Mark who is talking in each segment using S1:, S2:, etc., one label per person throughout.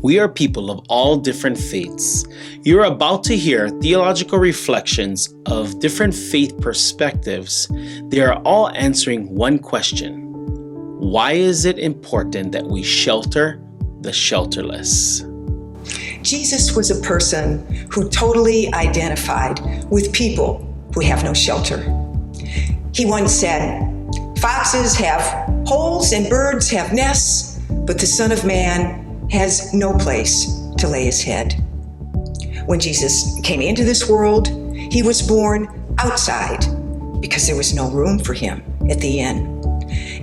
S1: We are people of all different faiths. You're about to hear theological reflections of different faith perspectives. They are all answering one question. Why is it important that we shelter the shelterless?
S2: Jesus was a person who totally identified with people who have no shelter. He once said, "Foxes have holes and birds have nests, but the Son of Man has no place to lay his head." When Jesus came into this world, he was born outside because there was no room for him at the inn.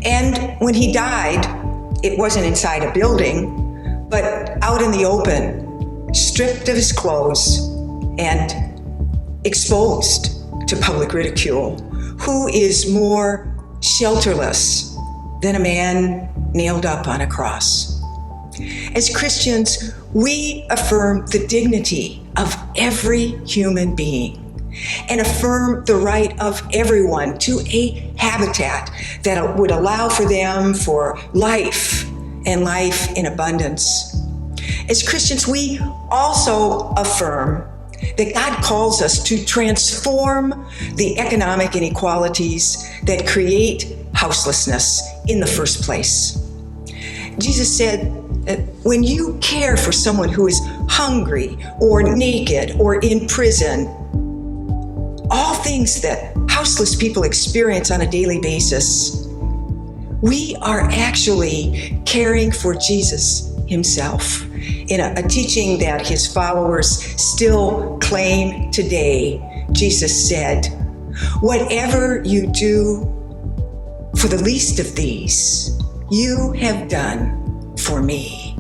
S2: And when he died, it wasn't inside a building, but out in the open, stripped of his clothes and exposed to public ridicule. Who is more shelterless than a man nailed up on a cross? As Christians, we affirm the dignity of every human being and affirm the right of everyone to a habitat that would allow for them for life and life in abundance. As Christians, we also affirm that God calls us to transform the economic inequalities that create houselessness in the first place. Jesus said that when you care for someone who is hungry or naked or in prison, all things that houseless people experience on a daily basis, we are actually caring for Jesus himself. In a teaching that his followers still claim today, Jesus said, "Whatever you do for the least of these, you have done for me."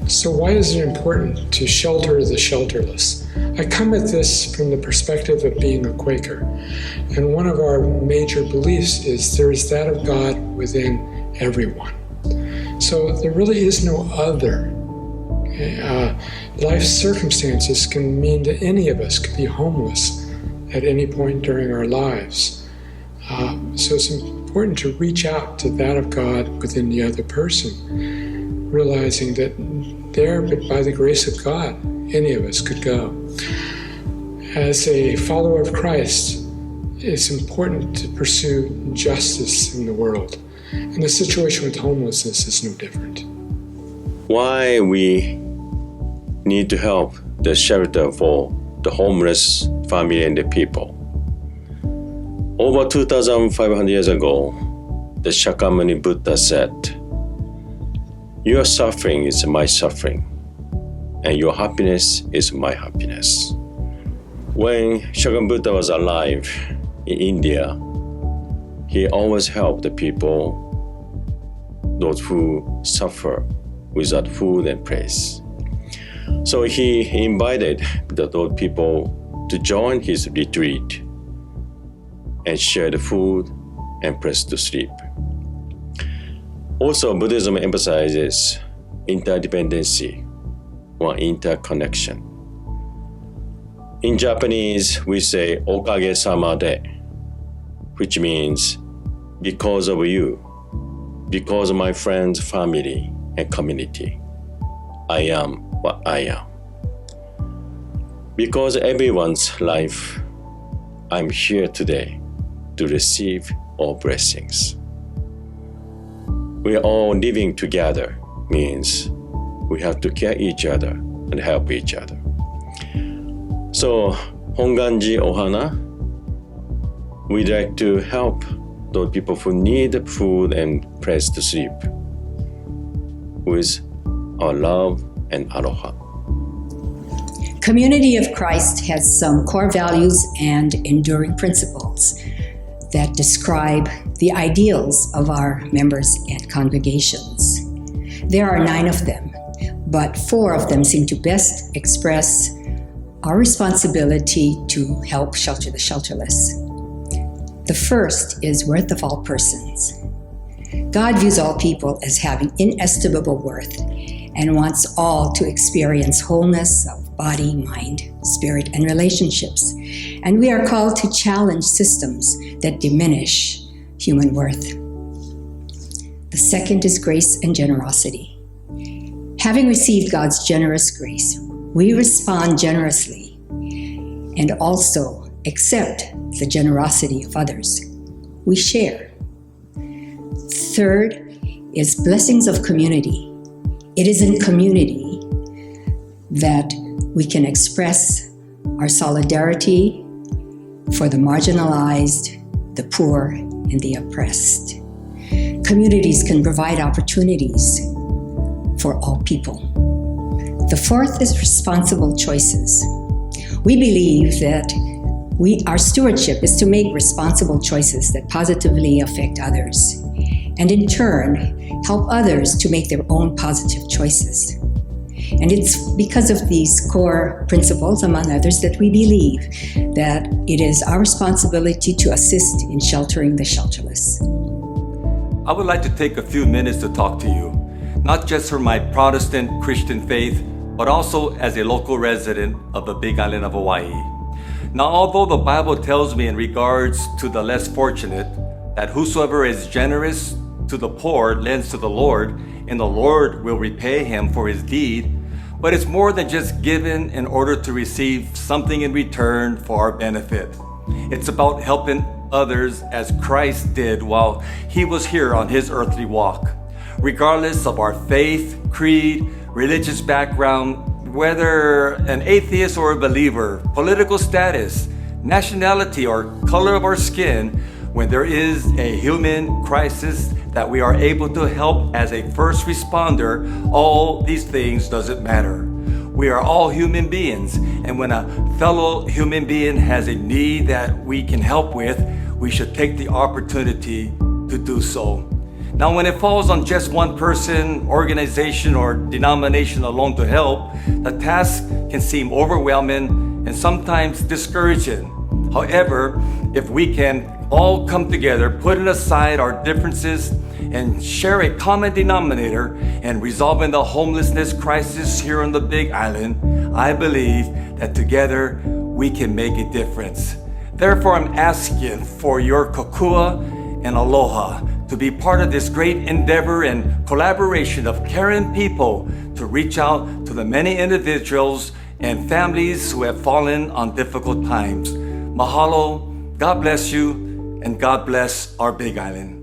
S3: So why is it important to shelter the shelterless? I come at this from the perspective of being a Quaker. And one of our major beliefs is there is that of God within everyone. So there really is no other. Life circumstances can mean that any of us could be homeless at any point during our lives. So it's important to reach out to that of God within the other person, realizing that there, but by the grace of God, any of us could go. As a follower of Christ, it's important to pursue justice in the world. And the situation with homelessness is no different.
S4: Why we need to help the shelter for the homeless family and the people. Over 2,500 years ago, the Shakyamuni Buddha said, "Your suffering is my suffering, and your happiness is my happiness." When Shakyamuni Buddha was alive in India, he always helped the people, those who suffer without food and place. So he invited those people to join his retreat and share the food and place to sleep. Also, Buddhism emphasizes interdependency or interconnection. In Japanese, we say "okage-sama de," which means because of you, because of my friends, family, and community, I am what I am. Because everyone's life, I'm here today to receive all blessings. We are all living together means we have to care each other and help each other. So, Honganji Ohana, we'd like to help those people who need food and place to sleep with our love and aloha.
S5: Community of Christ has some core values and enduring principles that describe the ideals of our members and congregations. There are 9 of them, but 4 of them seem to best express our responsibility to help shelter the shelterless. The first is worth of all persons. God views all people as having inestimable worth and wants all to experience wholeness of body, mind, spirit, and relationships. And we are called to challenge systems that diminish human worth. The second is grace and generosity. Having received God's generous grace, we respond generously and also accept the generosity of others. We share. Third is blessings of community. It is in community that we can express our solidarity for the marginalized, the poor, and the oppressed. Communities can provide opportunities for all people. The fourth is responsible choices. We believe that our stewardship is to make responsible choices that positively affect others, and in turn, help others to make their own positive choices. And it's because of these core principles, among others, that we believe that it is our responsibility to assist in sheltering the shelterless.
S6: I would like to take a few minutes to talk to you, not just for my Protestant Christian faith, but also as a local resident of the Big Island of Hawaii. Now, although the Bible tells me in regards to the less fortunate that whosoever is generous to the poor lends to the Lord, and the Lord will repay him for his deed, but it's more than just given in order to receive something in return for our benefit. It's about helping others as Christ did while he was here on his earthly walk. Regardless of our faith, creed, religious background, whether an atheist or a believer, political status, nationality, or color of our skin, when there is a human crisis that we are able to help as a first responder, all these things doesn't matter. We are all human beings, and when a fellow human being has a need that we can help with, we should take the opportunity to do so. Now, when it falls on just one person, organization, or denomination alone to help, the task can seem overwhelming and sometimes discouraging. However, if we can all come together, putting aside our differences, and share a common denominator in resolving the homelessness crisis here on the Big Island, I believe that together we can make a difference. Therefore, I'm asking for your kokua and aloha to be part of this great endeavor and collaboration of caring people to reach out to the many individuals and families who have fallen on difficult times. Mahalo, God bless you, and God bless our Big Island.